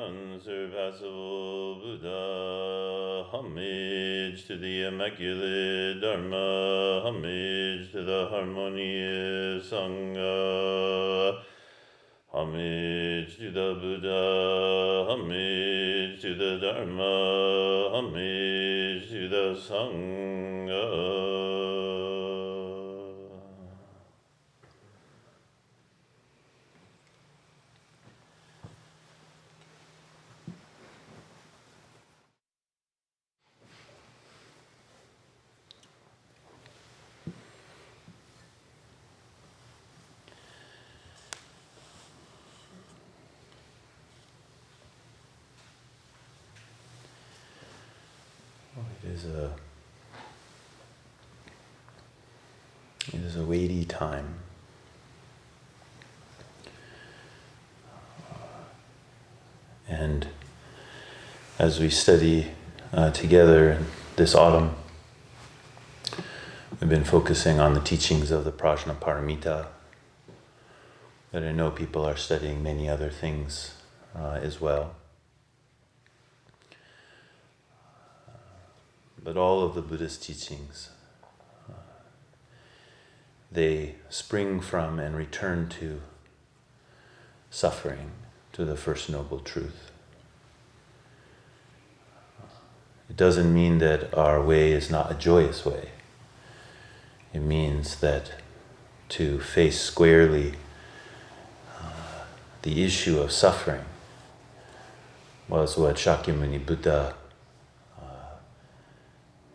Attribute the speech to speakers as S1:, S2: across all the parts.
S1: unsurpassable Buddha. Homage to the immaculate Dharma. Homage to the harmonious Sangha. Homage to the Buddha. Homage to the Dharma. Homage to the Sangha. It is a weighty time. And as we study together this autumn, we've been focusing on the teachings of the Prajnaparamita, but I know people are studying many other things as well. But all of the Buddhist teachings, they spring from and return to suffering, to the First Noble Truth. It doesn't mean that our way is not a joyous way. It means that to face squarely the issue of suffering was what Shakyamuni Buddha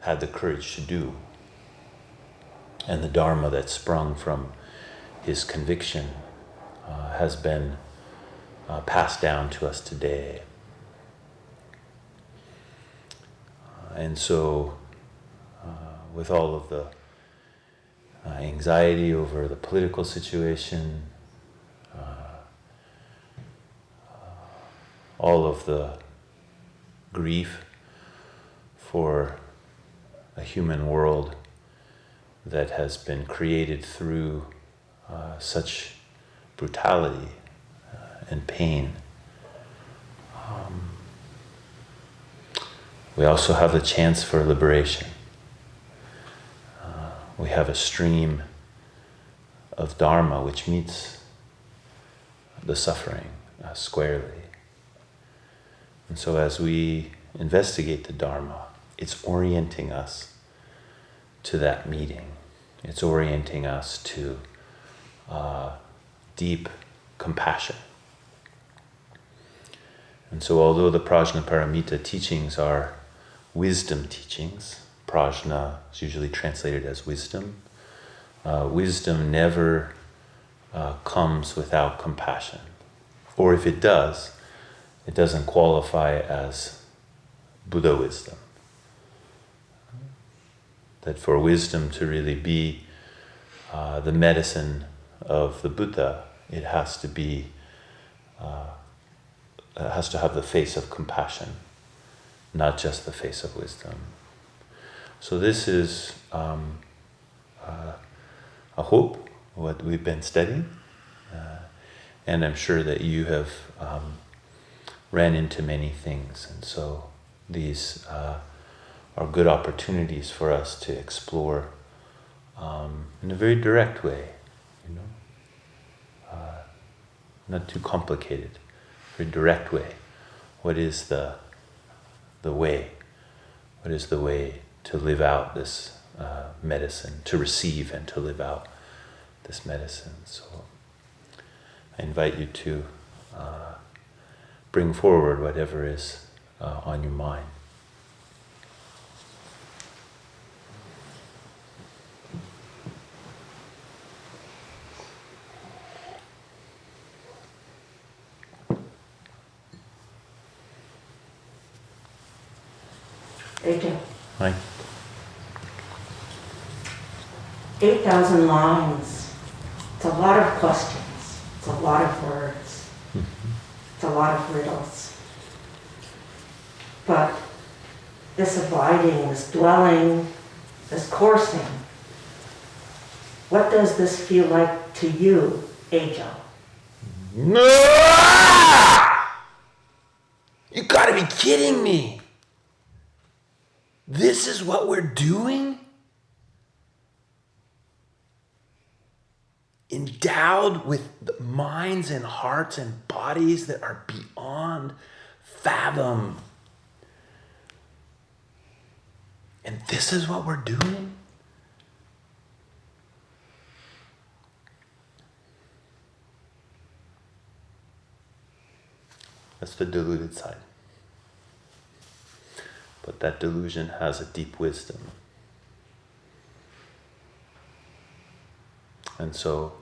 S1: had the courage to do. And the Dharma that sprung from his conviction has been passed down to us today. And so, with all of the anxiety over the political situation, all of the grief for a human world that has been created through such brutality and pain. We also have the chance for liberation. We have a stream of Dharma which meets the suffering squarely. And so as we investigate the Dharma, it's orienting us to that meeting. It's orienting us to deep compassion. And so although the Prajnaparamita teachings are wisdom teachings, prajna is usually translated as wisdom, wisdom never comes without compassion. Or if it does, it doesn't qualify as Buddha wisdom. That for wisdom to really be the medicine of the Buddha, it has to be, it has to have the face of compassion, not just the face of wisdom. So this is a hope, what we've been studying, and I'm sure that you have ran into many things, and so these are good opportunities for us to explore in a very direct way, not too complicated, very direct way. What is the way? What is the way to live out this medicine, to receive and to live out this medicine? So I invite you to bring forward whatever is on your mind.
S2: Ejo.
S1: Hi.
S2: 8,000 lines. It's a lot of questions. It's a lot of words.
S1: Mm-hmm.
S2: It's a lot of riddles. But this abiding, this dwelling, this coursing, what does this feel like to you, Ejo?
S1: gotta be kidding me. This is what we're doing? Endowed with minds and hearts and bodies that are beyond fathom. And this is what we're doing? That's the deluded side. But that delusion has a deep wisdom. And so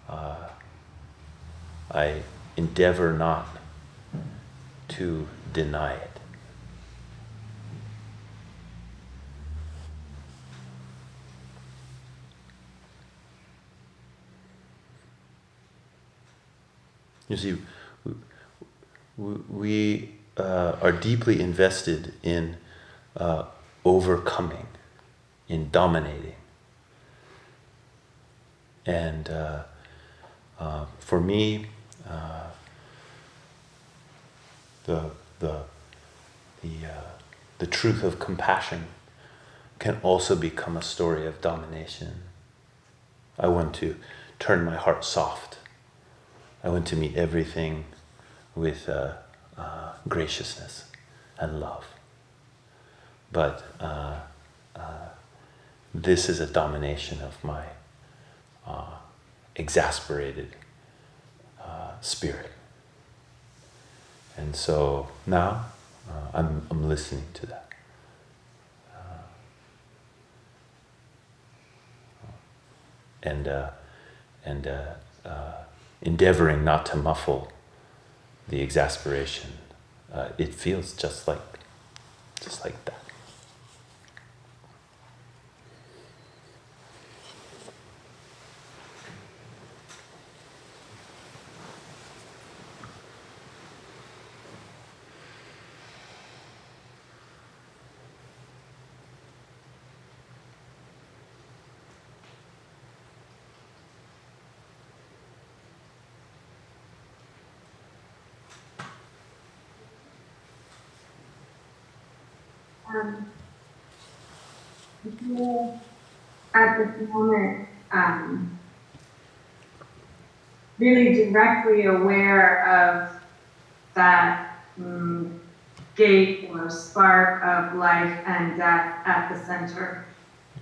S1: I endeavor not to deny it. You see, we are deeply invested in overcoming, in dominating. And for me, the truth of compassion can also become a story of domination. I want to turn my heart soft. I want to meet everything with graciousness and love. But this is a domination of my exasperated spirit. And so now I'm listening to that. And endeavoring not to muffle the exasperation. It feels just like that.
S3: People at this moment really directly aware of that gate or spark of life and death at the center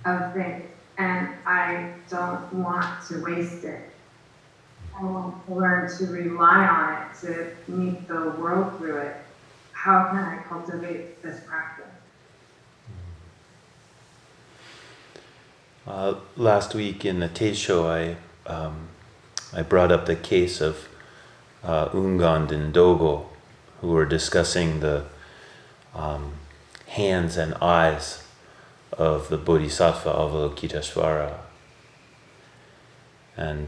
S3: of things, and I don't want to waste it. I want to learn to rely on it, to meet the world through it. How can I cultivate this practice?
S1: Last week in the Teisho, I brought up the case of Ungand and Dogo, who were discussing the hands and eyes of the Bodhisattva Avalokiteshvara. And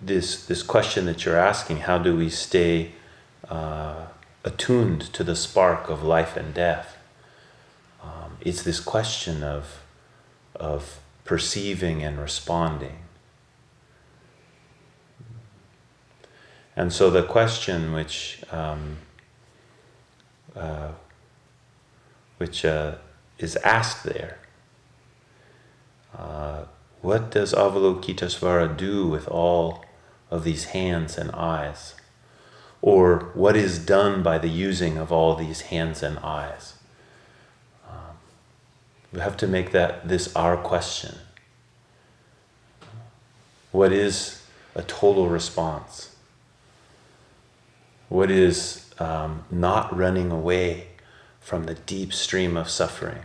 S1: this question that you're asking, how do we stay attuned to the spark of life and death? It's this question of perceiving and responding. And so the question which is asked there, what does Avalokiteshvara do with all of these hands and eyes? Or what is done by the using of all these hands and eyes? We have to make this our question. What is a total response? What is not running away from the deep stream of suffering,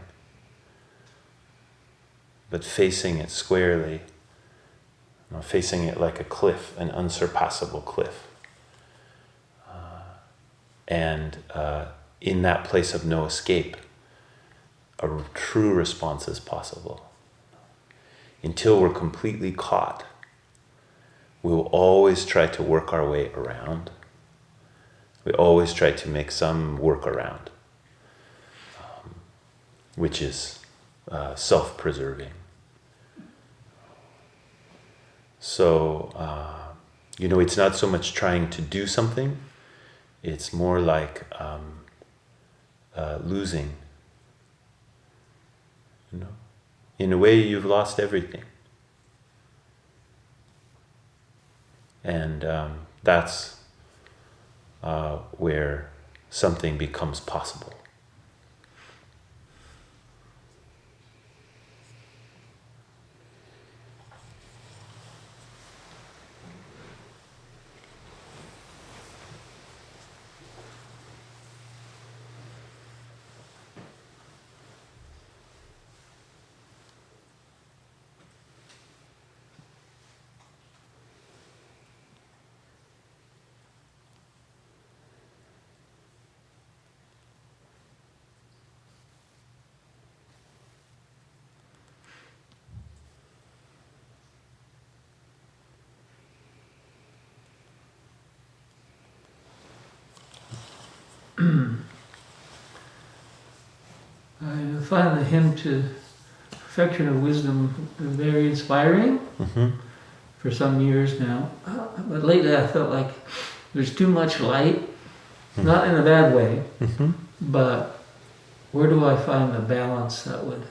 S1: but facing it squarely, facing it like a cliff, an unsurpassable cliff. And in that place of no escape, a true response is possible. Until we're completely caught, we will always try to work our way around. We always try to make some workaround, which is self-preserving. So it's not so much trying to do something, it's more like losing. In a way, you've lost everything. And that's where something becomes possible.
S4: I find the hymn to Perfection of Wisdom very inspiring for some years now. But lately I felt like there's too much light, not in a bad way, but where do I find the balance that would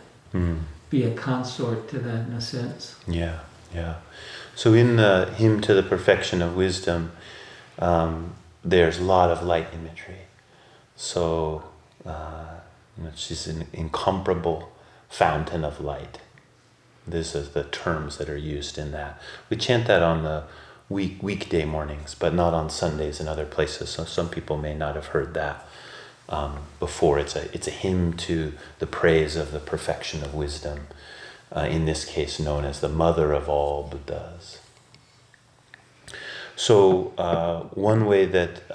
S4: be a consort to that in a sense?
S1: Yeah. So in the hymn to the Perfection of Wisdom, there's a lot of light imagery. So she's an incomparable fountain of light. This is the terms that are used in that. We chant that on the weekday mornings, but not on Sundays and other places. So some people may not have heard that before. It's a hymn to the praise of the perfection of wisdom. In this case, known as the mother of all Buddhas. So one way that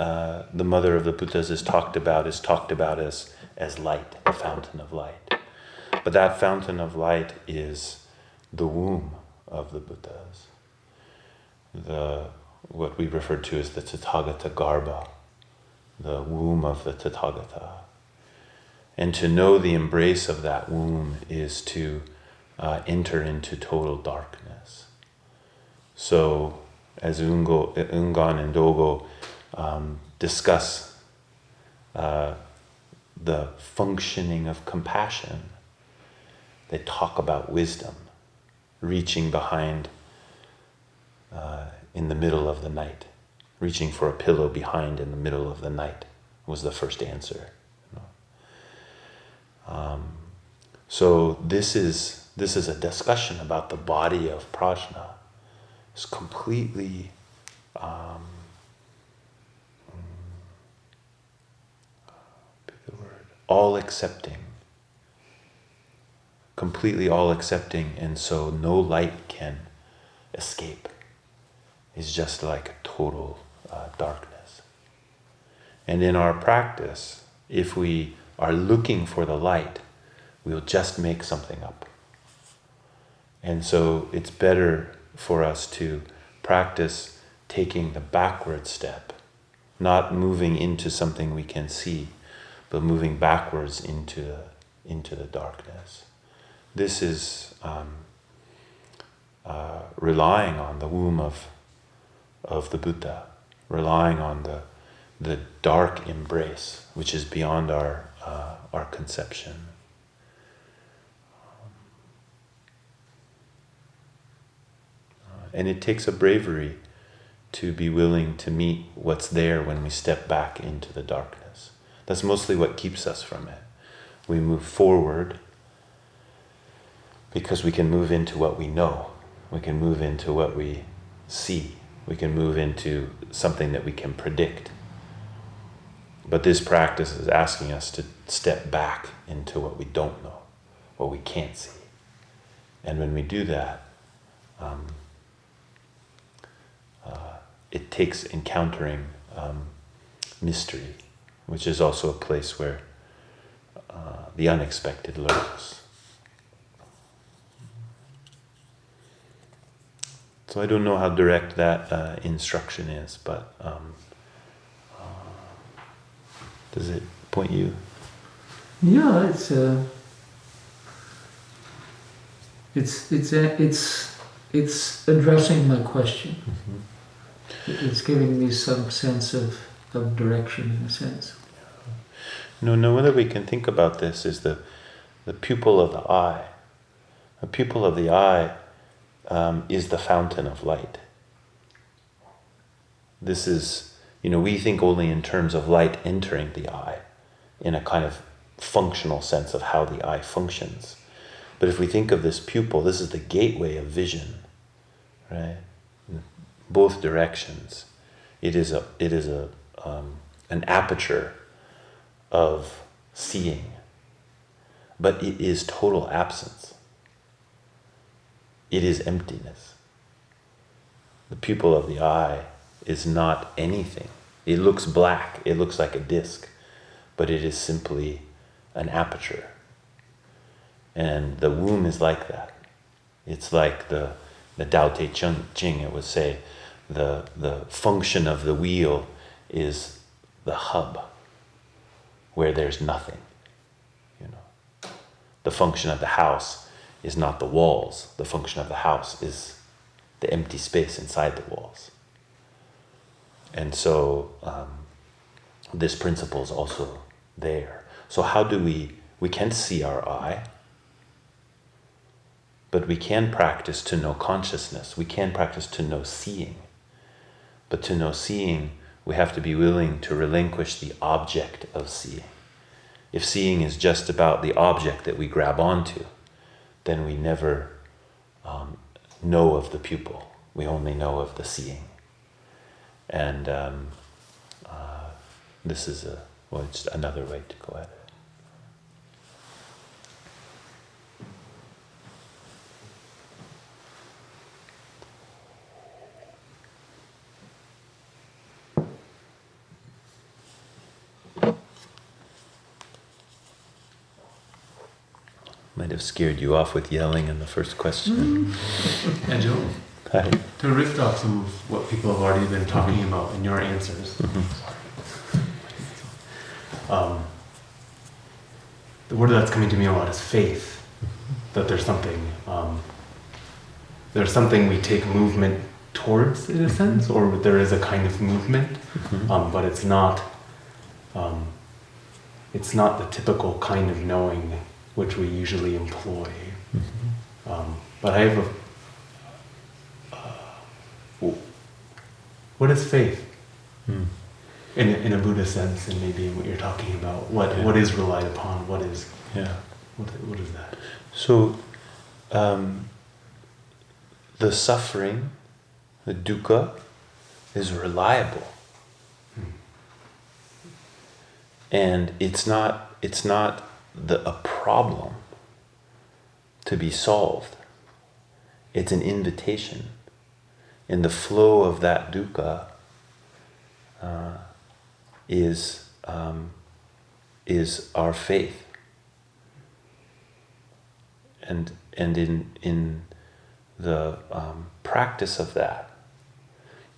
S1: the mother of the Buddhas is talked about as light, a fountain of light. But that fountain of light is the womb of the Buddhas. What we refer to as the Tathagata Garbha, the womb of the Tathagata. And to know the embrace of that womb is to enter into total darkness. So, as Ungan and Dogo discuss the functioning of compassion, they talk about wisdom, reaching behind in the middle of the night, reaching for a pillow behind in the middle of the night was the first answer. So this is a discussion about the body of prajna. It's completely all accepting, completely all accepting, and so no light can escape. It's just like a total darkness. And in our practice, if we are looking for the light, we'll just make something up. And so it's better for us to practice taking the backward step, not moving into something we can see, but moving backwards into the darkness. This is relying on the womb of the Buddha, relying on the dark embrace, which is beyond our conception. And it takes a bravery to be willing to meet what's there when we step back into the darkness. That's mostly what keeps us from it. We move forward because we can move into what we know. We can move into what we see. We can move into something that we can predict. But this practice is asking us to step back into what we don't know, what we can't see. And when we do that, it takes encountering mystery, which is also a place where the unexpected lurks. So I don't know how direct that instruction is, but does it point you?
S4: Yeah, it's addressing my question. It's giving me some sense of direction, in a sense.
S1: No wonder we can think about this is the pupil of the eye. The pupil of the eye is the fountain of light. This is, we think only in terms of light entering the eye, in a kind of functional sense of how the eye functions. But if we think of this pupil, this is the gateway of vision, right? In both directions. It is an aperture of seeing, but it is total absence. It is emptiness. The pupil of the eye is not anything. It looks black, it looks like a disc, but it is simply an aperture. And the womb is like that. It's like the Tao Te Ching, it would say, the function of the wheel is the hub, where there's nothing. The function of the house is not the walls. The function of the house is the empty space inside the walls. And so this principle is also there. So how do we can't see our eye, but we can practice to know consciousness. We can practice to know seeing. But to know seeing, we have to be willing to relinquish the object of seeing. If seeing is just about the object that we grab onto, then we never know of the pupil. We only know of the seeing. And this is it's another way to go at it. Might have scared you off with yelling in the first question.
S5: Ejo,
S1: Hi.
S5: to riff off some of what people have already been talking about in your answers. The word that's coming to me a lot is faith. That there's something we take movement towards, in a sense, or there is a kind of movement, but it's not the typical kind of knowing which we usually employ. But I have what is faith? In a Buddha sense, and maybe in what you're talking about, what is relied upon? What is that?
S1: So the suffering, the dukkha, is reliable. And it's not a problem to be solved. It's an invitation. And the flow of that dukkha is our faith. And in the practice of that,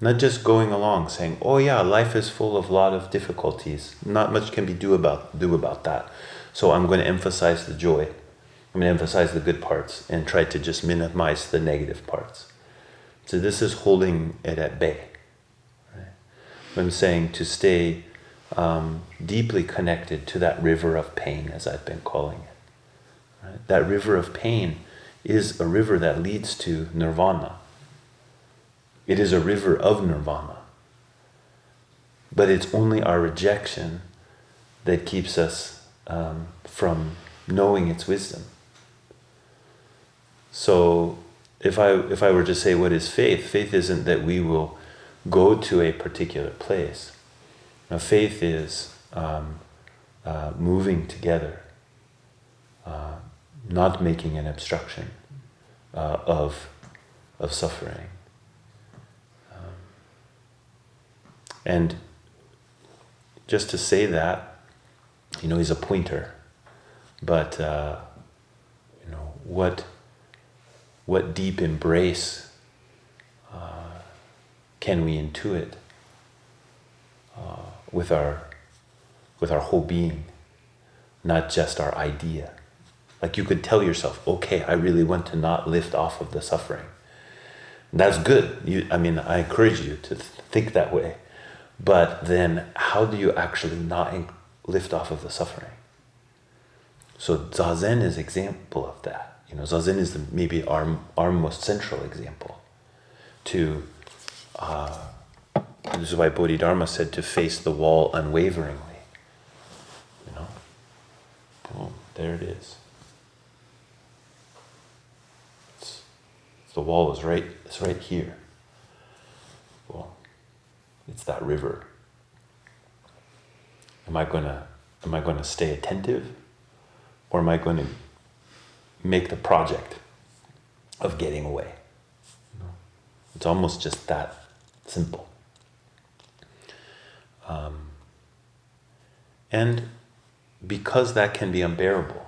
S1: not just going along saying, oh yeah, life is full of a lot of difficulties, not much can be do about that, so I'm going to emphasize the joy, I'm going to emphasize the good parts and try to just minimize the negative parts. So this is holding it at bay, right? I'm saying to stay deeply connected to that river of pain, as I've been calling it. Right? That river of pain is a river that leads to nirvana. It is a river of nirvana. But it's only our rejection that keeps us from knowing its wisdom. So if I were to say what is faith, faith isn't that we will go to a particular place. Now, faith is moving together, not making an obstruction of suffering. And just to say that, is a pointer. But what deep embrace can we intuit with our whole being, not just our idea. Like you could tell yourself, okay, I really want to not lift off of the suffering. That's good. I encourage you to think that way. But then how do you actually not lift off of the suffering? So Zazen is an example of that. Zazen is maybe our most central example. This is why Bodhidharma said to face the wall unwaveringly. Boom, there it is. The wall is right. It's right here. Well, it's that river. Am I gonna stay attentive, or am I going to make the project of getting away? It's almost just that simple. And because that can be unbearable,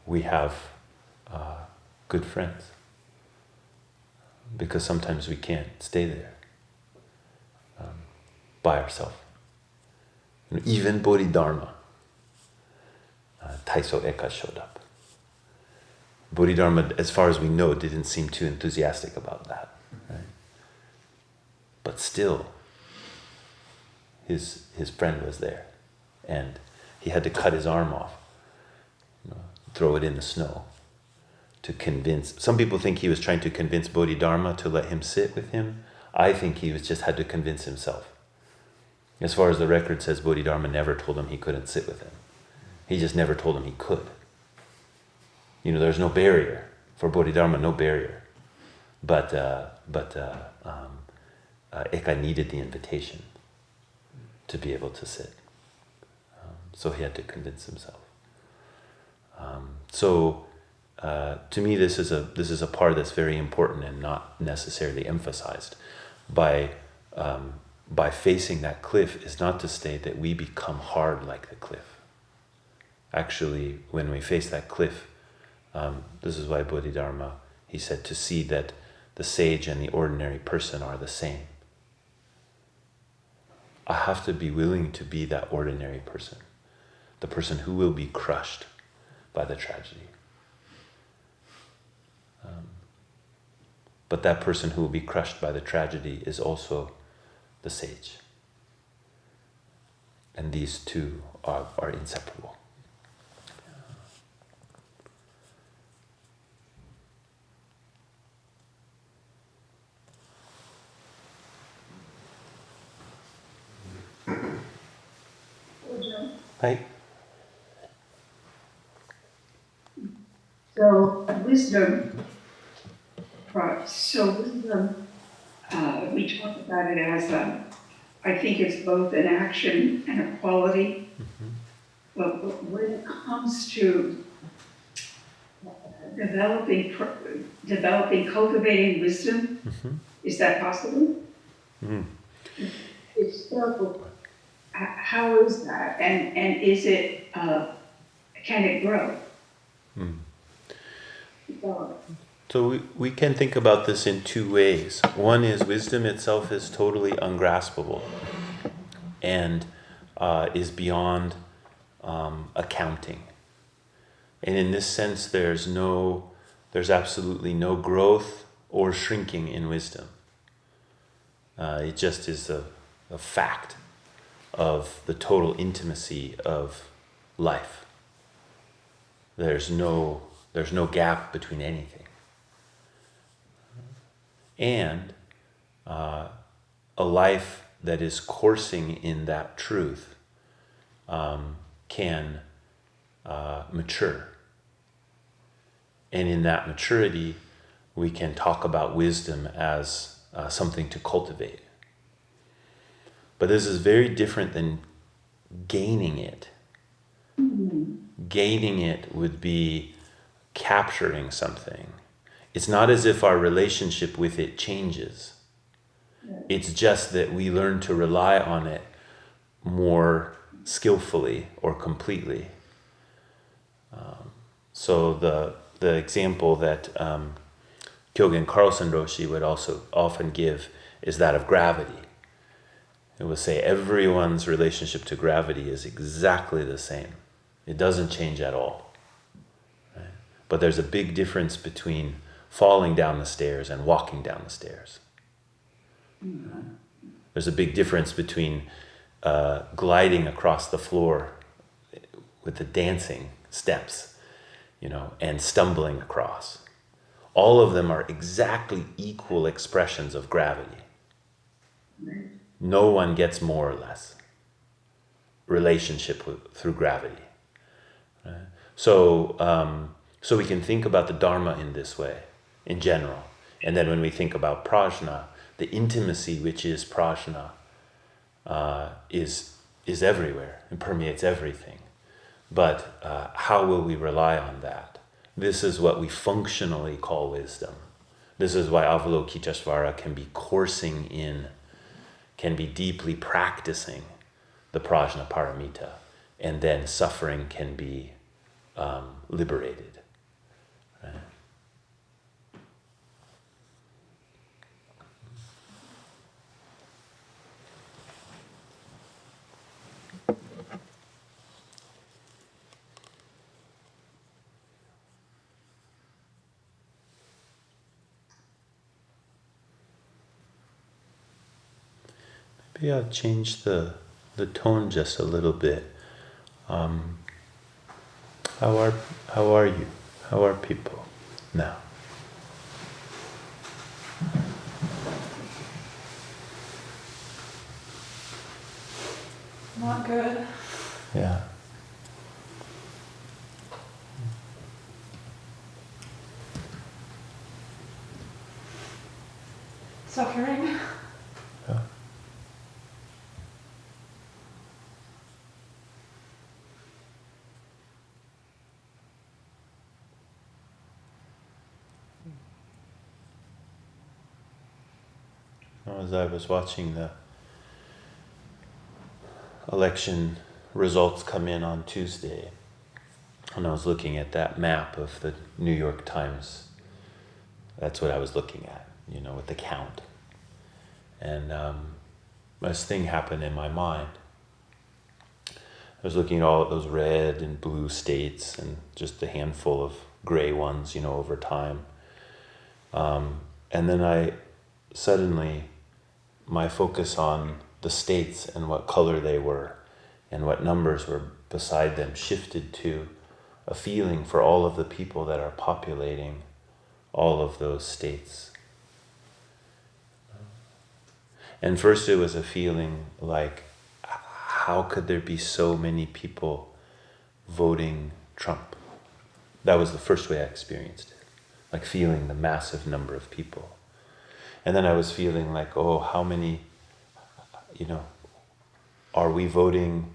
S1: we have good friends. Because sometimes we can't stay there by ourselves. Even Bodhidharma, Taiso Eka showed up. Bodhidharma, as far as we know, didn't seem too enthusiastic about that. Right? But still, his friend was there. And he had to cut his arm off, throw it in the snow to convince. Some people think he was trying to convince Bodhidharma to let him sit with him. I think he just had to convince himself. As far as the record says, Bodhidharma never told him he couldn't sit with him. He just never told him he could. There's no barrier. For Bodhidharma, no barrier. But Eka needed the invitation to be able to sit. So he had to convince himself. To me, this is a part that's very important and not necessarily emphasized. By facing that cliff is not to say that we become hard like the cliff. Actually, when we face that cliff, this is why Bodhidharma, he said, to see that the sage and the ordinary person are the same. I have to be willing to be that ordinary person, the person who will be crushed by the tragedy. But that person who will be crushed by the tragedy is also the sage. And these two are inseparable. Right?
S6: So wisdom, we talk about it as I think it's both an action and a quality.
S1: Mm-hmm.
S6: But when it comes to cultivating wisdom,
S1: Mm-hmm.
S6: is that possible?
S1: Mm-hmm.
S6: If so, how is that? And is it, can it grow?
S1: Mm. So we can think about this in two ways. One is wisdom itself is totally ungraspable and is beyond accounting. And in this sense, there's absolutely no growth or shrinking in wisdom. It just is a fact of the total intimacy of life. There's no gap between anything. And a life that is coursing in that truth can mature. And in that maturity, we can talk about wisdom as something to cultivate. But this is very different than gaining it. Gaining it would be capturing something. It's not as if our relationship with it changes. It's just that we learn to rely on it more skillfully or completely. So the example that Kyogen Carlson Roshi would also often give is that of gravity. It would say everyone's relationship to gravity is exactly the same. It doesn't change at all. Right? But there's a big difference between falling down the stairs and walking down the stairs. There's a big difference between gliding across the floor with the dancing steps, and stumbling across. All of them are exactly equal expressions of gravity. No one gets more or less relationship through gravity. Right? So we can think about the Dharma in this way, in general. And then when we think about prajna, the intimacy which is prajna is everywhere and permeates everything. But how will we rely on that? This is what we functionally call wisdom. This is why Avalokiteshvara can be coursing in, can be deeply practicing the prajna paramita, and then suffering can be liberated. Right? Maybe I'll change the tone just a little bit. How are you? How are people now?
S7: Not good.
S1: Yeah.
S7: Suffering.
S1: Yeah. As I was watching the election results come in on Tuesday, and I was looking at that map of the New York Times, that's what I was looking at, with the count. And this thing happened in my mind. I was looking at all of those red and blue states and just a handful of gray ones, over time. And then suddenly, my focus on the states and what color they were and what numbers were beside them shifted to a feeling for all of the people that are populating all of those states. And first it was a feeling like, how could there be so many people voting Trump? That was the first way I experienced it, like feeling the massive number of people. And then I was feeling like, how many, are we voting,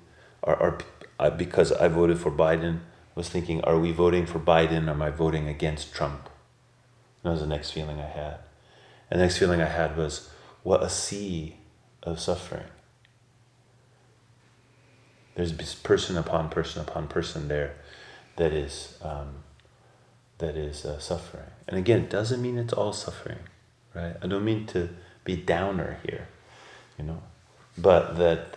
S1: because I voted for Biden, was thinking, are we voting for Biden or am I voting against Trump? That was the next feeling I had. And the next feeling I had was, what a sea of suffering. There's person upon person there that is suffering. And again, it doesn't mean it's all suffering, right? I don't mean to be downer here, but that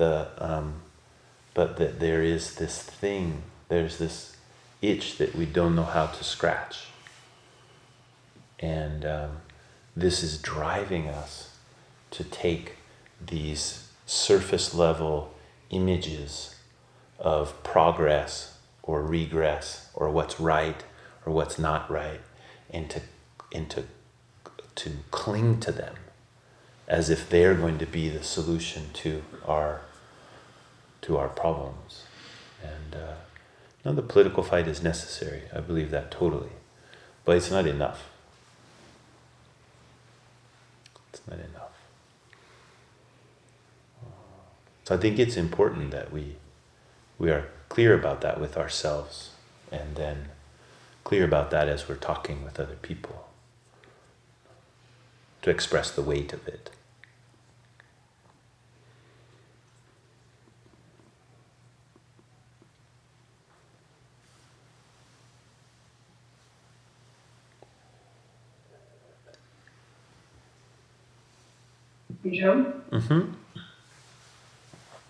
S1: there is this thing, there's this itch that we don't know how to scratch, and this is driving us to take these surface level images of progress or regress or what's right or what's not right, and to cling to them as if they're going to be the solution to our problems. And the political fight is necessary. I believe that totally, but it's not enough. It's not enough. So I think it's important that we are clear about that with ourselves, and then clear about that as we're talking with other people, to express the weight of it.
S6: Ejo?
S1: Mm-hmm.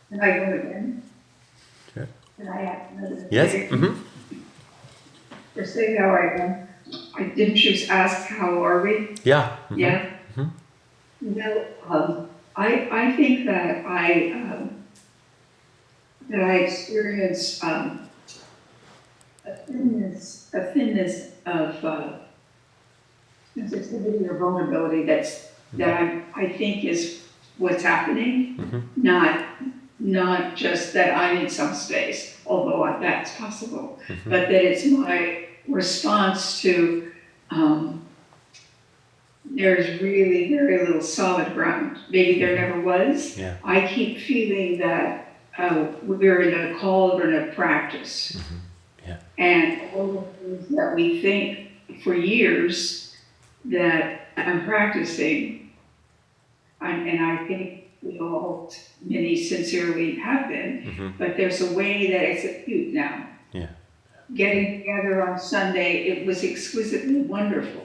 S6: Can I go again?
S1: Sure.
S6: Can I ask another?
S1: Yes? Mm-hmm.
S6: For Ejo again. didn't you ask how are we?
S1: Yeah.
S6: Yeah.
S1: Mhm.
S6: Well, I think that I experience a thinness of sensitivity or vulnerability that I think is what's happening, not just that I'm in some space, although that's possible, but that it's my response to there's really very little solid ground. Maybe there never was.
S1: Yeah.
S6: I keep feeling that we're in a cauldron of practice.
S1: Yeah.
S6: And all the things that we think for years that I'm practicing, and I think we all, many sincerely have been, but there's a way that it's acute now.
S1: Yeah.
S6: Getting together on Sunday, it was exquisitely wonderful.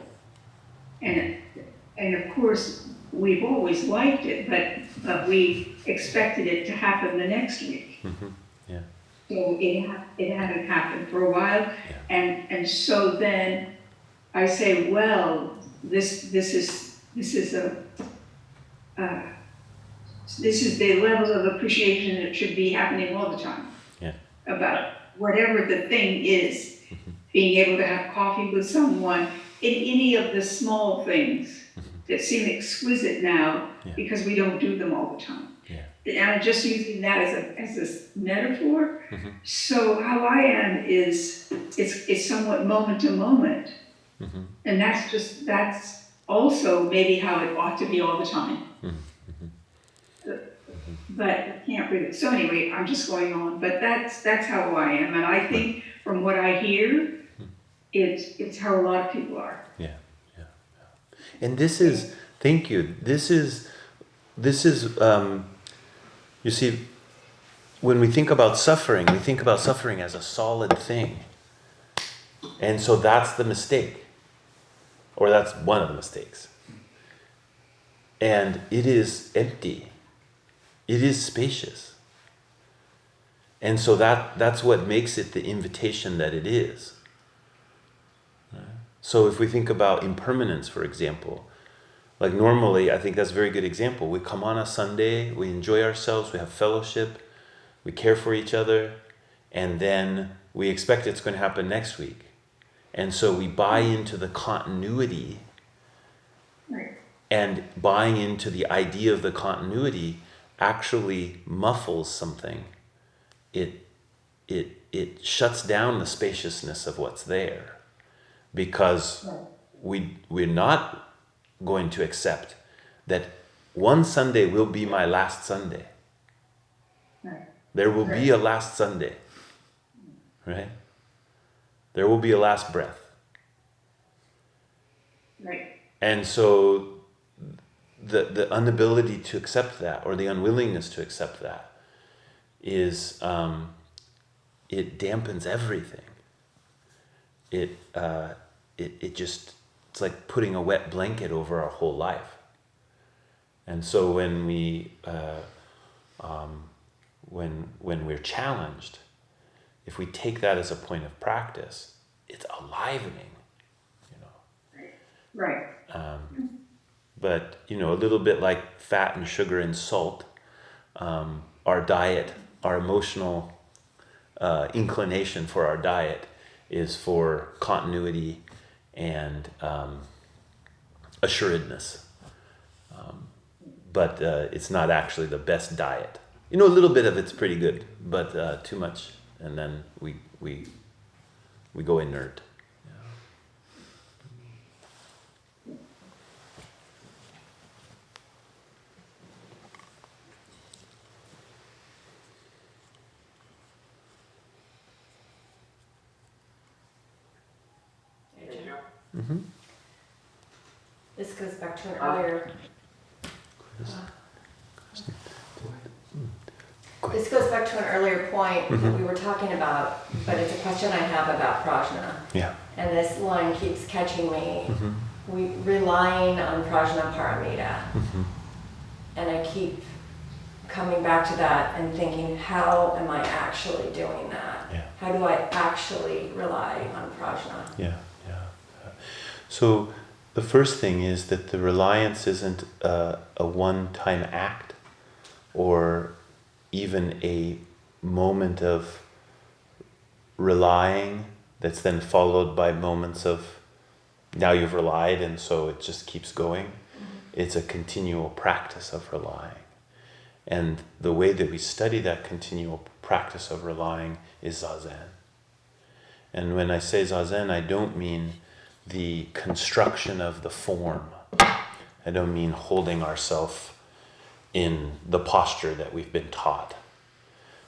S6: And of course, we've always liked it, but we expected it to happen the next week.
S1: Yeah.
S6: So it hadn't happened for a while, and so then I say, well, this is the level of appreciation that should be happening all the time.
S1: Yeah.
S6: About whatever the thing is, being able to have coffee with someone, in any of the small things that seem exquisite now because we don't do them all the time. And I'm just using that as a metaphor. So how I am is it's somewhat moment to moment, and that's also maybe how it ought to be all the time. But I can't really. So anyway, I'm just going on. But that's how I am, and I think from what I hear, it's how a lot of people are.
S1: Yeah. And this is, thank you. This is. You see, when we think about suffering, we think about suffering as a solid thing. And so that's the mistake. Or that's one of the mistakes. And it is empty. It is spacious. And so that's what makes it the invitation that it is. So if we think about impermanence, for example, like normally, I think that's a very good example. We come on a Sunday, we enjoy ourselves, we have fellowship, we care for each other, and then we expect it's going to happen next week. And so we buy into the continuity, and buying into the idea of the continuity actually muffles something. It shuts down the spaciousness of what's there, because we're not going to accept that one Sunday will be my last Sunday. There will be a last Sunday, right? There will be a last breath.
S6: Right.
S1: And so the inability to accept that, or the unwillingness to accept that, is it dampens everything. It just, it's like putting a wet blanket over our whole life. And so when when we're challenged, if we take that as a point of practice, it's alivening,
S6: Right.
S1: But a little bit like fat and sugar and salt, our diet, our emotional inclination for our diet is for continuity and assuredness. But it's not actually the best diet. A little bit of it's pretty good, but too much, and then we go inert.
S2: This goes back to an earlier. This goes back to an earlier point that we were talking about, but it's a question I have about prajna.
S1: Yeah.
S2: And this line keeps catching me. We relying on prajna paramita, and I keep coming back to that and thinking, how am I actually doing that?
S1: Yeah.
S2: How do I actually rely on prajna?
S1: Yeah. So the first thing is that the reliance isn't a one-time act or even a moment of relying that's then followed by moments of now you've relied and so it just keeps going. It's a continual practice of relying. And the way that we study that continual practice of relying is Zazen. And when I say Zazen, I don't mean the construction of the form. I don't mean holding ourselves in the posture that we've been taught.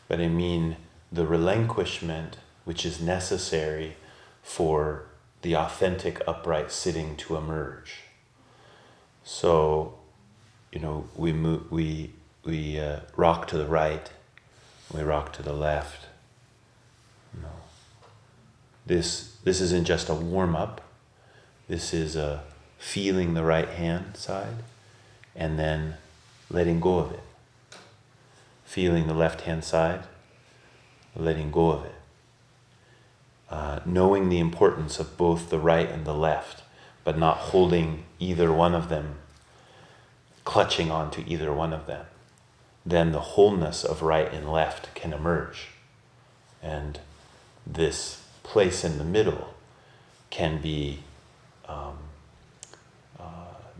S1: But I mean the relinquishment which is necessary for the authentic upright sitting to emerge. So, we rock to the right, we rock to the left. This isn't just a warm-up. This is a feeling the right hand side and then letting go of it. Feeling the left hand side, letting go of it. Knowing the importance of both the right and the left, but not holding either one of them, clutching onto either one of them. Then the wholeness of right and left can emerge. And this place in the middle can be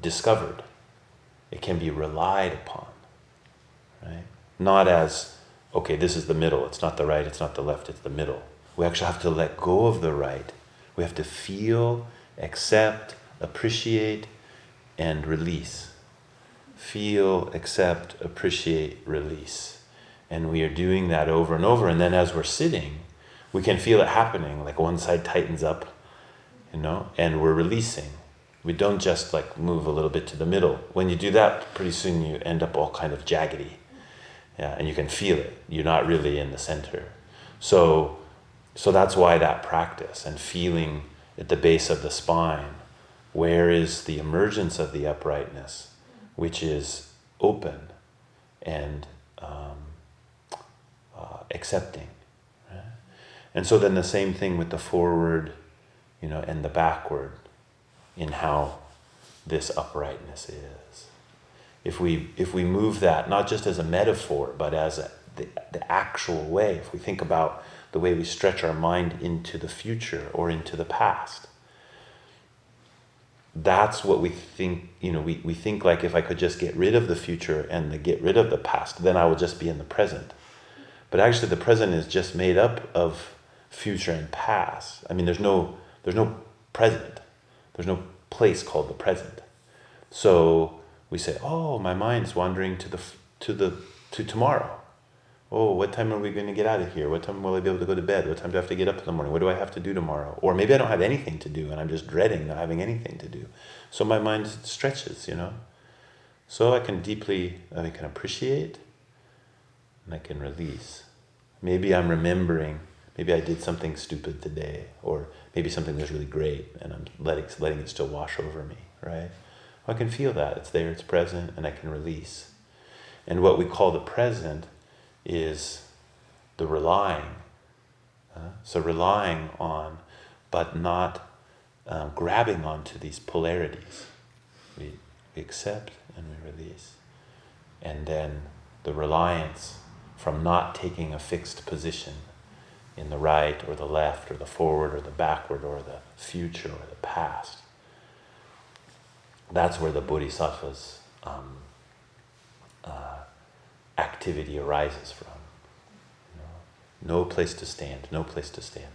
S1: discovered. It can be relied upon, right? Not as, okay, this is the middle. It's not the right, it's not the left, it's the middle. We actually have to let go of the right. We have to feel, accept, appreciate, and release. Feel, accept, appreciate, release. And we are doing that over and over. And then as we're sitting, we can feel it happening. Like one side tightens up, and we're releasing. We don't just like move a little bit to the middle. When you do that, pretty soon you end up all kind of jaggedy. Yeah, and you can feel it. You're not really in the center. So that's why that practice and feeling at the base of the spine, where is the emergence of the uprightness, which is open and accepting. Right? And so then the same thing with the forward, and the backward in how this uprightness is. If we move that, not just as a metaphor, but as the actual way, if we think about the way we stretch our mind into the future or into the past, that's what we think, we think like if I could just get rid of the future and get rid of the past, then I will just be in the present. But actually the present is just made up of future and past. I mean, there's no present. There's no place called the present. So we say, oh, my mind's wandering to tomorrow. Oh, what time are we going to get out of here? What time will I be able to go to bed? What time do I have to get up in the morning? What do I have to do tomorrow? Or maybe I don't have anything to do and I'm just dreading not having anything to do. So my mind stretches, So I can appreciate and I can release. Maybe I'm remembering, maybe I did something stupid today, or maybe something was really great and I'm letting it still wash over me, right? I can feel that, it's there, it's present, and I can release. And what we call the present is the relying. So relying on, but not grabbing onto these polarities. We accept and we release. And then the reliance from not taking a fixed position in the right or the left or the forward or the backward or the future or the past. That's where the Bodhisattva's activity arises from. No place to stand,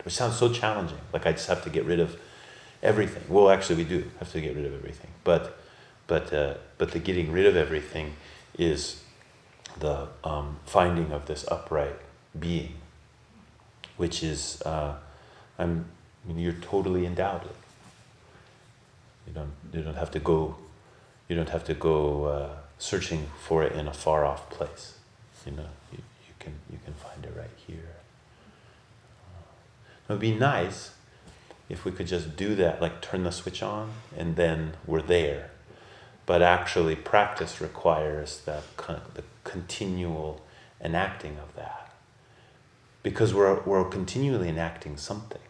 S1: which sounds so challenging. Like I just have to get rid of everything. Well, actually, we do have to get rid of everything. But the getting rid of everything is the finding of this upright being, which is you're totally endowed with. You don't have to go. You don't have to go searching for it in a far off place. You can find it right here. It would be nice if we could just do that, like turn the switch on, and then we're there. But actually, practice requires the continual enacting of that, because we're continually enacting something,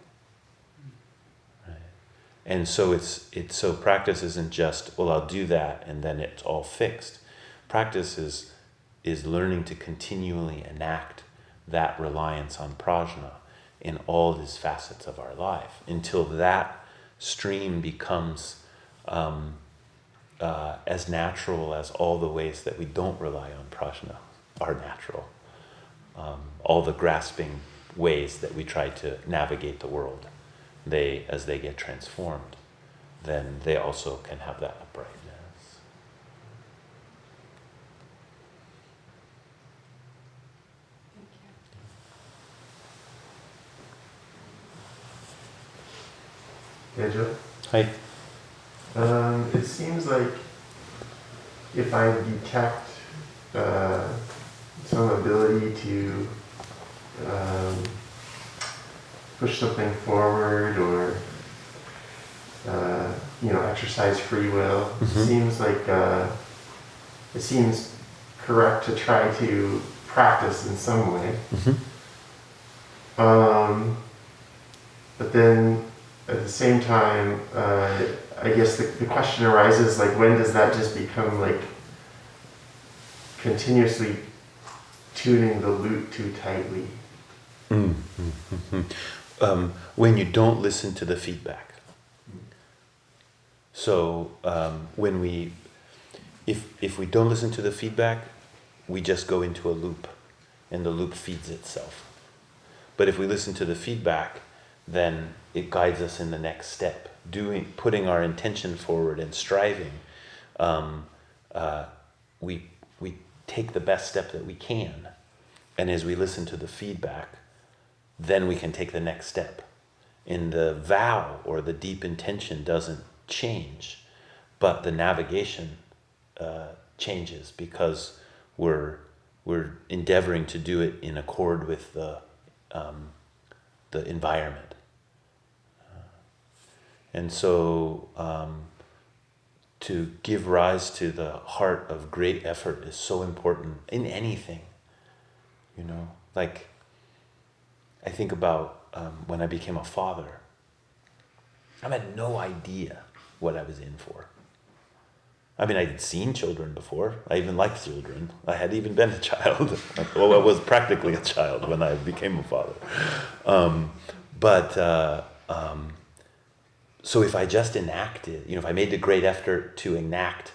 S1: right? And so so practice isn't just, well, I'll do that and then it's all fixed. Practice is learning to continually enact that reliance on prajna in all these facets of our life until that stream becomes as natural as all the ways that we don't rely on prajna are natural. All the grasping ways that we try to navigate the world, as they get transformed, then they also can have that uprightness.
S7: Ejo?
S1: Hi.
S7: It seems like if I detect some ability to push something forward or exercise free will, it seems correct to try to practice in some way. But then at the same time, I guess the question arises, like, when does that just become like continuously tuning the lute too tightly?
S1: When you don't listen to the feedback. So if we don't listen to the feedback, we just go into a loop, and the loop feeds itself. But if we listen to the feedback, then it guides us in the next step. Putting our intention forward and striving, we take the best step that we can, and as we listen to the feedback, then we can take the next step. And the vow or the deep intention doesn't change, but the navigation changes because we're endeavoring to do it in accord with the environment. And so to give rise to the heart of great effort is so important in anything, like I think about when I became a father. I had no idea what I was in for. I mean, I'd seen children before. I even liked children. I had even been a child. Well, I was practically a child when I became a father. So if I just enacted, if I made the great effort to enact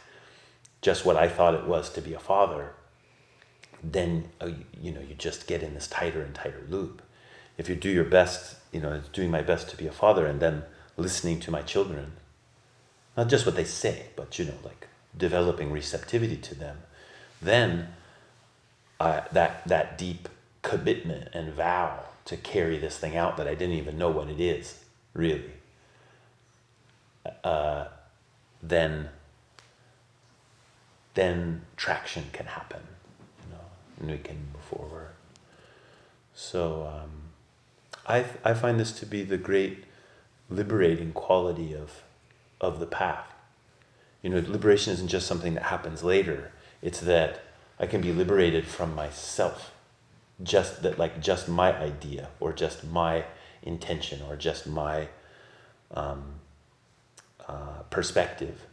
S1: just what I thought it was to be a father, then, you just get in this tighter and tighter loop. If you do your best, doing my best to be a father and then listening to my children, not just what they say, but, like developing receptivity to them, then that deep commitment and vow to carry this thing out that I didn't even know what it is, really, then traction can happen, and we can move forward. So I find this to be the great liberating quality of the path. Liberation isn't just something that happens later. It's that I can be liberated from myself. Just my idea, or just my intention, or just my perspective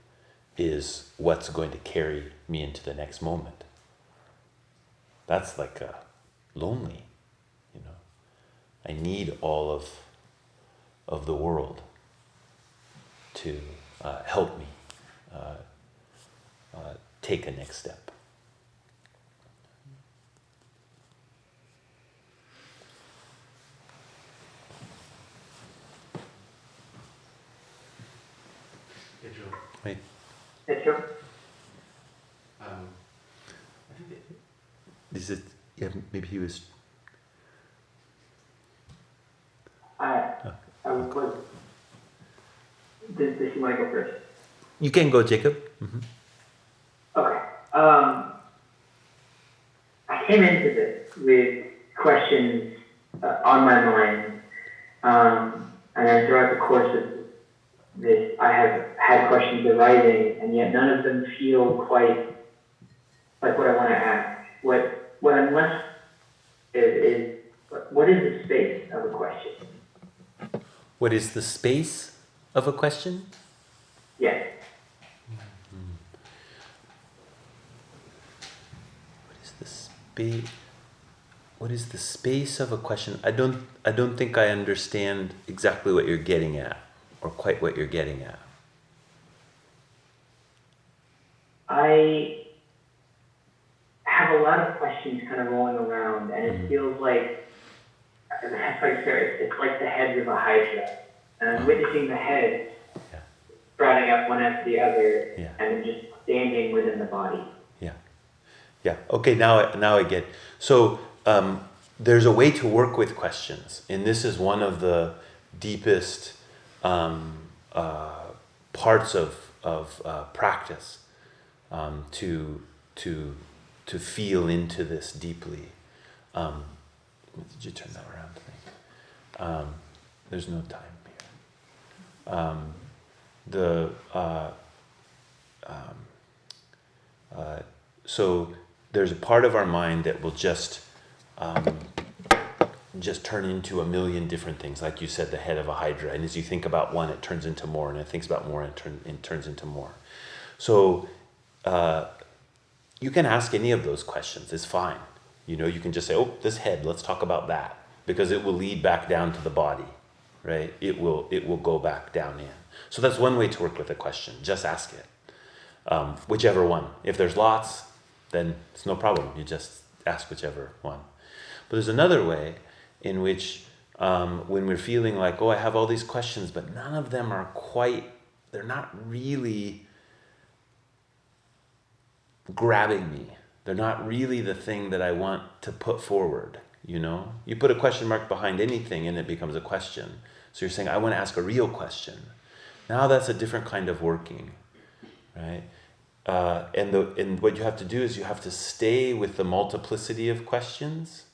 S1: is what's going to carry me into the next moment. That's like lonely, I need all of the world to help me take a next step. Right.
S8: Ejo?
S1: Is it? Yeah, maybe he was.
S8: I was. Does you want to go first?
S1: You can go, Jacob. Mm-hmm.
S8: Okay. I came into this with questions on my mind, and then throughout the course of this, I have had questions arising, and yet none of them feel quite like what I want to ask. What I'm left is what is the space of a question?
S1: What is the space? of a question?
S8: Yes.
S1: What is the space of a question? I don't think I understand exactly what you're getting at, or quite what you're getting at.
S8: I have a lot of questions kind of rolling around, and it feels like, it's like the heads of a hydra. And I'm witnessing the heads sprouting up one after the other, and just standing within the body.
S1: Yeah. Okay. Now I get. So there's a way to work with questions, and this is one of the deepest parts of practice, to feel into this deeply. Did you turn that around? There's no time here. So there's a part of our mind that will just turn into a million different things, like you said, the head of a hydra. And as you think about one, it turns into more, and it thinks about more, and it turns into more. So you can ask any of those questions. It's fine. You can just say, "Oh, this head. Let's talk about that," because it will lead back down to the body, right? It will go back down in. So that's one way to work with a question. Just ask it, whichever one. If there's lots, then it's no problem. You just ask whichever one. But there's another way in which when we're feeling like, oh, I have all these questions, but none of them are they're not really grabbing me. They're not really the thing that I want to put forward, You put a question mark behind anything and it becomes a question. So you're saying, I want to ask a real question. Now that's a different kind of working, right? And what you have to do is you have to stay with the multiplicity of questions.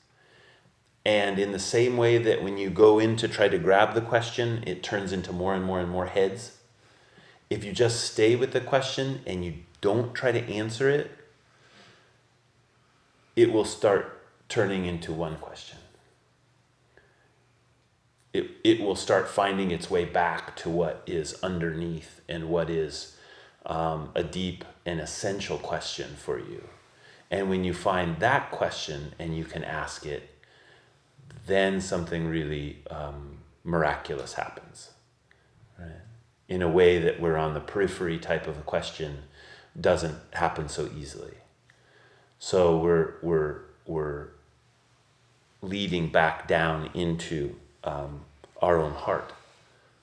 S1: And in the same way that when you go in to try to grab the question, it turns into more and more and more heads. If you just stay with the question and you don't try to answer it, it will start turning into one question. It will start finding its way back to what is underneath and what is a deep and essential question for you. And when you find that question and you can ask it, then something really miraculous happens, right? In a way that we're on the periphery type of a question doesn't happen so easily. So we're leading back down into our own heart,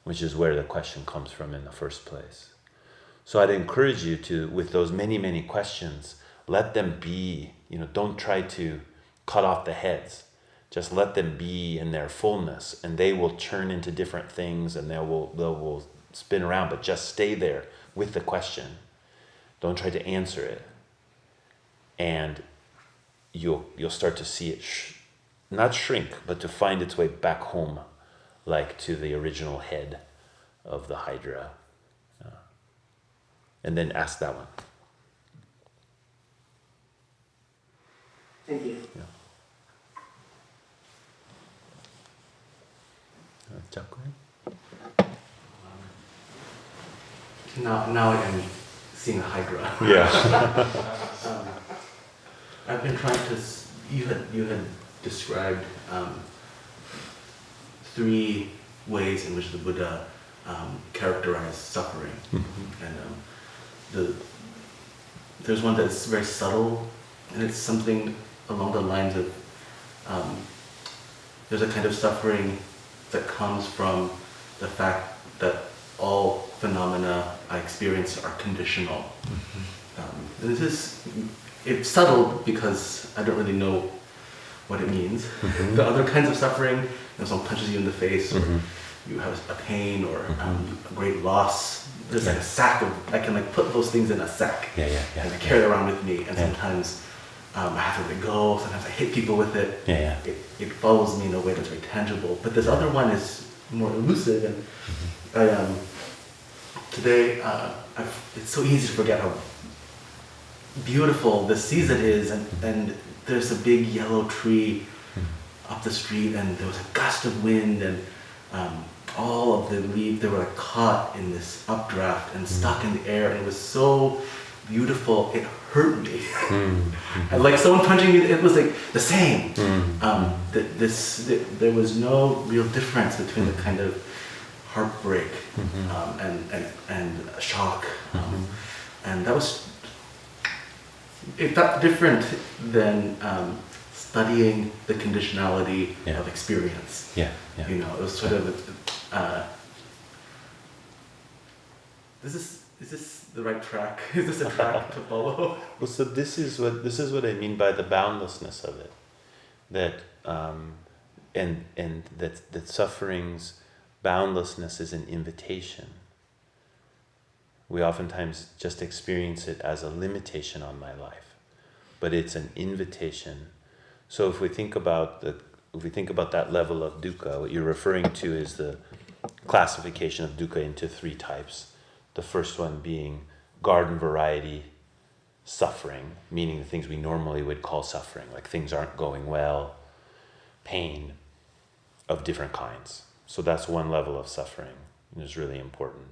S1: which is where the question comes from in the first place. So I'd encourage you to, with those many, many questions, let them be, don't try to cut off the heads. Just let them be in their fullness, and they will turn into different things, and they will spin around, but just stay there with the question. Don't try to answer it. And you'll start to see it not shrink, but to find its way back home, like to the original head of the hydra. And then ask that one.
S8: Thank you.
S1: Yeah.
S5: Now I am seeing a hydra.
S1: Yeah.
S5: I've been trying to. You had described 3 ways in which the Buddha characterized suffering, and there's one that's very subtle, and it's something along the lines of there's a kind of suffering that comes from the fact that all phenomena I experience are conditional. It's subtle because I don't really know what it means. The other kinds of suffering, someone punches you in the face, or you have a pain, or a great loss. There's like a sack of, I can put those things in a sack, and I carry it around with me, and sometimes I have to let it go, sometimes I hit people with it. It follows me in a way that's very tangible. But this other one is more elusive, and today it's so easy to forget how beautiful the season is, and there's a big yellow tree up the street, and there was a gust of wind, and all of the leaves, they were like caught in this updraft and stuck in the air, and it was so beautiful, it hurt me. And like someone punching me, it was like the same. There was no real difference between the kind of heartbreak and shock. And that was, it felt different than studying the conditionality of experience.
S1: Yeah.
S5: You know, it was sort of, is this the right track? Is this a track to follow?
S1: Well, so this is what I mean by the boundlessness of it, that and that suffering's boundlessness is an invitation. We oftentimes just experience it as a limitation on my life, but it's an invitation. So if we think about that level of dukkha, what you're referring to is the classification of dukkha into 3 types. The first one being garden variety suffering, meaning the things we normally would call suffering, like things aren't going well, pain of different kinds. So that's one level of suffering, and is really important.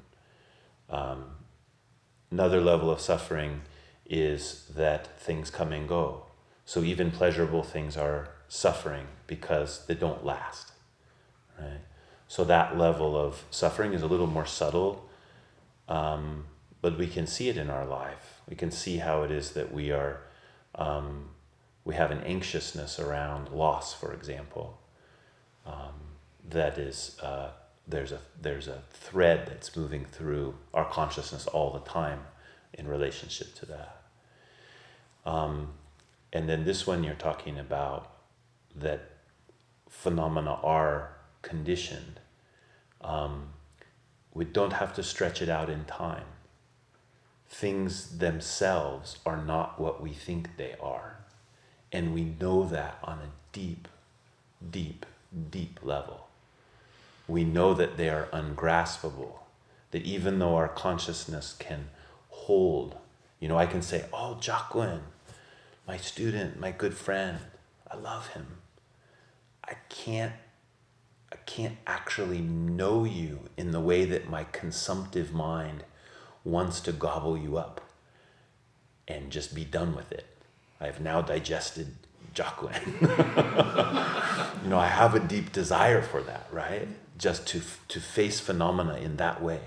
S1: Another level of suffering is that things come and go. So even pleasurable things are suffering because they don't last, right? So that level of suffering is a little more subtle, but we can see it in our life. We can see how it is that we have an anxiousness around loss, for example. That is, there's a thread that's moving through our consciousness all the time in relationship to that. And then this one you're talking about, that phenomena are conditioned. We don't have to stretch it out in time. Things themselves are not what we think they are. And we know that on a deep, deep, deep level. We know that they are ungraspable, that even though our consciousness can hold, I can say, oh, Jaquin, my student, my good friend, I love him. I can't actually know you in the way that my consumptive mind wants to gobble you up and just be done with it. I have now digested Jaquin. I have a deep desire for that, right? Just to face phenomena in that way.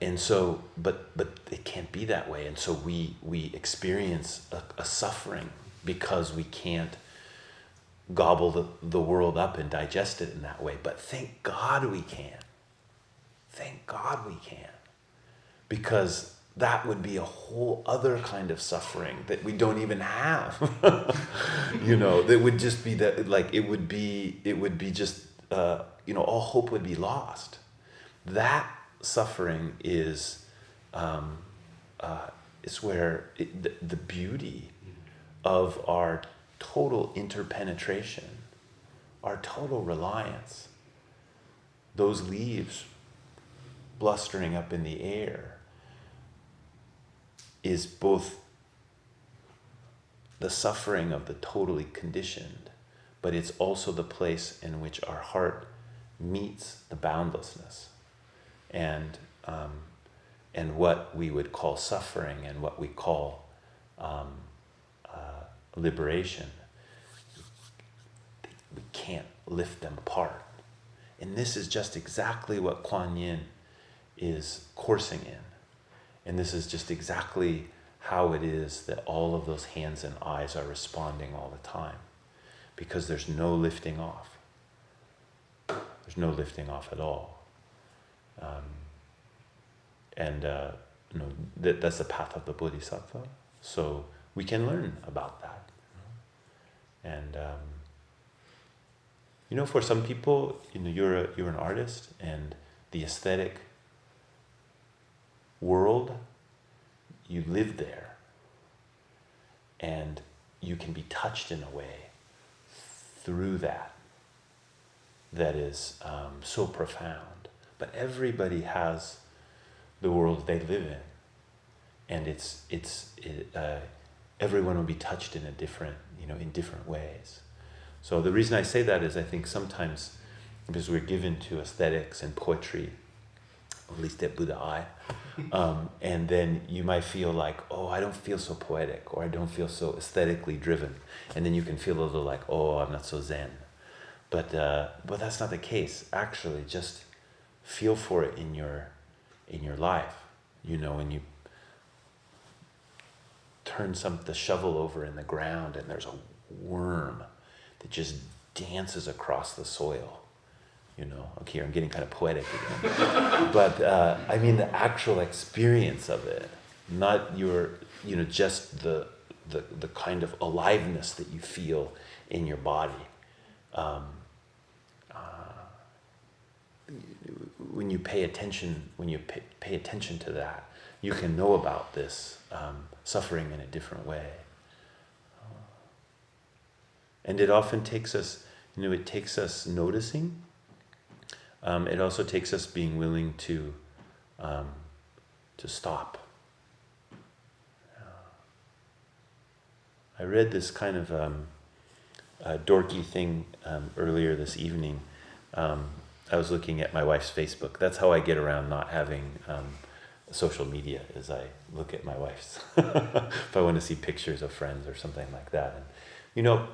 S1: And so, but it can't be that way. And so we experience a suffering because we can't gobble the world up and digest it in that way. But thank God we can. Thank God we can. Because that would be a whole other kind of suffering that we don't even have. That would just be that, like, it would be just, all hope would be lost. That suffering is where the beauty of our total interpenetration, our total reliance, those leaves blustering up in the air, is both the suffering of the totally conditioned, but it's also the place in which our heart meets the boundlessness. And what we would call suffering and what we call liberation, we can't lift them apart. And this is just exactly what Kuan Yin is coursing in. And this is just exactly how it is that all of those hands and eyes are responding all the time. Because there's no lifting off. There's no lifting off at all. That's the path of the Bodhisattva. So we can learn about that. And for some people, you're an artist, and the aesthetic world, you live there, and you can be touched in a way through that is so profound. But everybody has the world they live in, and everyone will be touched in in different ways. So the reason I say that is I think sometimes, because we're given to aesthetics and poetry, at least at Buddha Eye, and then you might feel like, oh, I don't feel so poetic, or I don't feel so aesthetically driven, and then you can feel a little like, oh, I'm not so zen. But that's not the case. Actually, just feel for it in your life. You know, when you turn the shovel over in the ground and there's a worm that just dances across the soil. You know, okay, I'm getting kind of poetic again. But I mean the actual experience of it, not your, just the kind of aliveness that you feel in your body. When you pay attention, pay attention to that, you can know about this suffering in a different way. And it often takes us, it takes us noticing. It also takes us being willing to stop. I read this kind of dorky thing earlier this evening. I was looking at my wife's Facebook. That's how I get around not having social media, is I look at my wife's if I want to see pictures of friends or something like that. And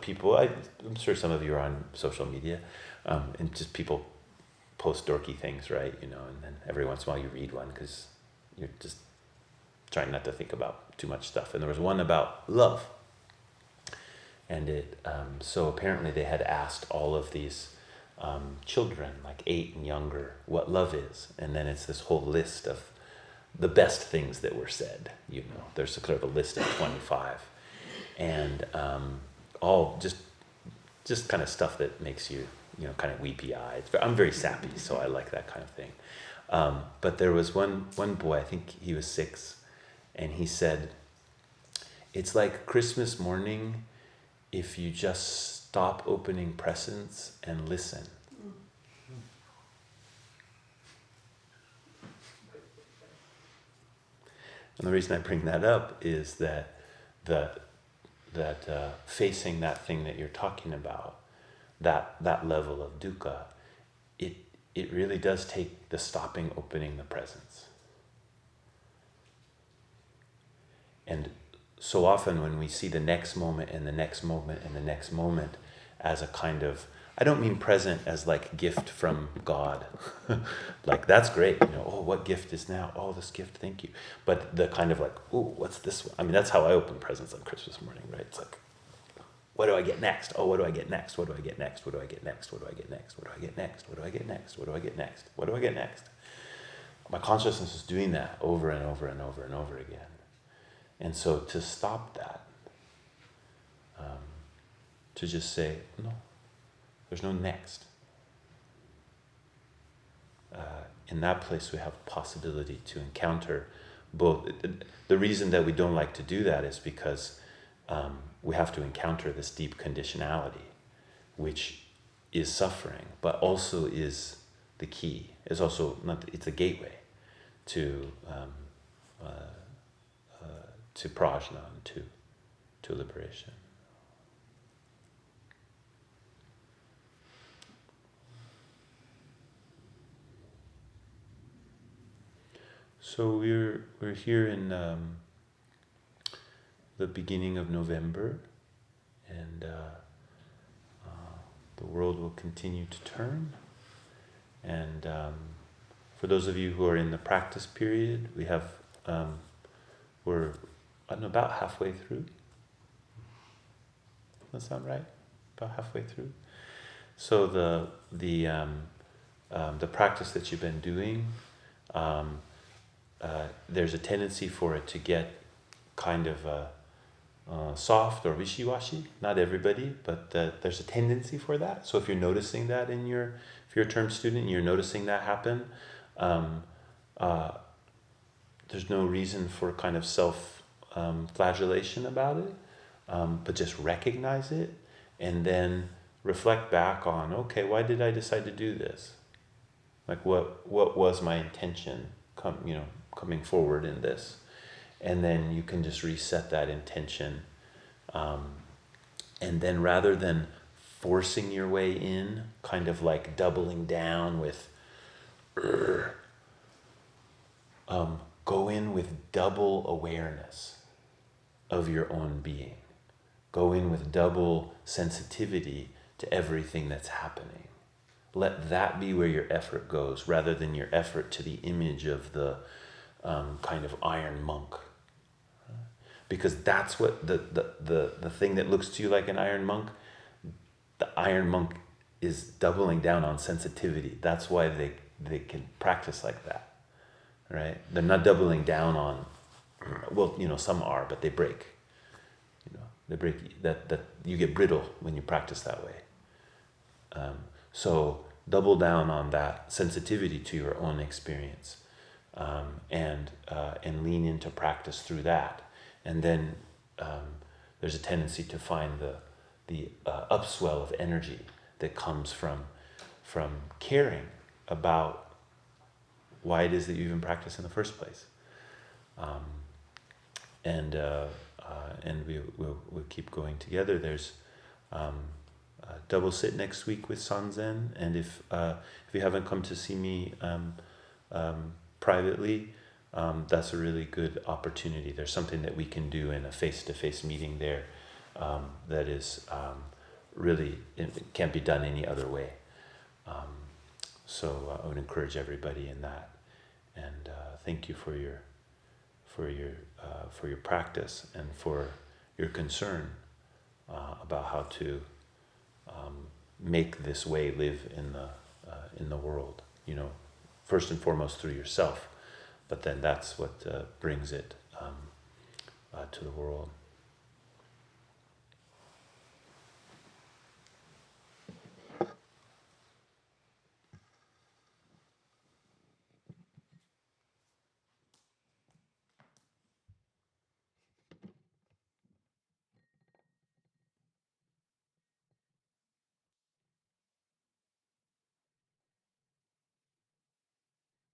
S1: people, I'm sure some of you are on social media, and just people post dorky things, right? And then every once in a while you read one because you're just trying not to think about too much stuff. And there was one about love. And so apparently they had asked all of these children, like 8 and younger, what love is. And then it's this whole list of the best things that were said. There's sort of a list of 25. And all just kind of stuff that makes you, kind of weepy-eyed. I'm very sappy, so I like that kind of thing. But there was one boy, I think he was 6, and he said, it's like Christmas morning if you just stop opening presents and listen. And the reason I bring that up is that facing that thing that you're talking about, that level of dukkha, it really does take the stopping, opening the presents. And so often when we see the next moment and the next moment and the next moment as a kind of, I don't mean present as like gift from God. Like that's great, oh, what gift is now? Oh, this gift, thank you. But the kind of like, oh, what's this one? I mean, that's how I open presents on Christmas morning, right? It's like, what do I get next? Oh, what do I get next? What do I get next? What do I get next? What do I get next? What do I get next? What do I get next? What do I get next? What do I get next? My consciousness is doing that over and over and over and over again. And so to stop that, to just say, no, there's no next. In that place we have possibility to encounter both. The reason that we don't like to do that is because we have to encounter this deep conditionality, which is suffering, but also is the key. It's also it's a gateway to prajna and to liberation. So we're here in the beginning of November, and the world will continue to turn. And for those of you who are in the practice period, we have we're about halfway through. Does that sound right? About halfway through. So the practice that you've been doing, there's a tendency for it to get kind of soft or wishy-washy. Not everybody, but there's a tendency for that. So if you're noticing that if you're a term student and you're noticing that happen, there's no reason for kind of self-flagellation about it, but just recognize it and then reflect back on, okay, why did I decide to do this? Like what was my intention coming forward in this? And then you can just reset that intention. And then rather than forcing your way in, kind of like doubling down with, go in with double awareness of your own being. Go in with double sensitivity to everything that's happening. Let that be where your effort goes, rather than your effort to the image of the kind of iron monk. Because that's what the thing that looks to you like an iron monk, the iron monk is doubling down on sensitivity. That's why they can practice like that, right? They're not doubling down on, well, some are, but they break. They break, that you get brittle when you practice that way. So double down on that sensitivity to your own experience, and lean into practice through that. And then there's a tendency to find the upswell of energy that comes from caring about why it is that you even practice in the first place. And we'll keep going together. There's double sit next week with Sanzen, and if you haven't come to see me privately, that's a really good opportunity. There's something that we can do in a face-to-face meeting there that is really, it can't be done any other way. So I would encourage everybody in that, and thank you for your practice and for your concern about how to make this way live in the world. First and foremost through yourself, but then that's what brings it to the world.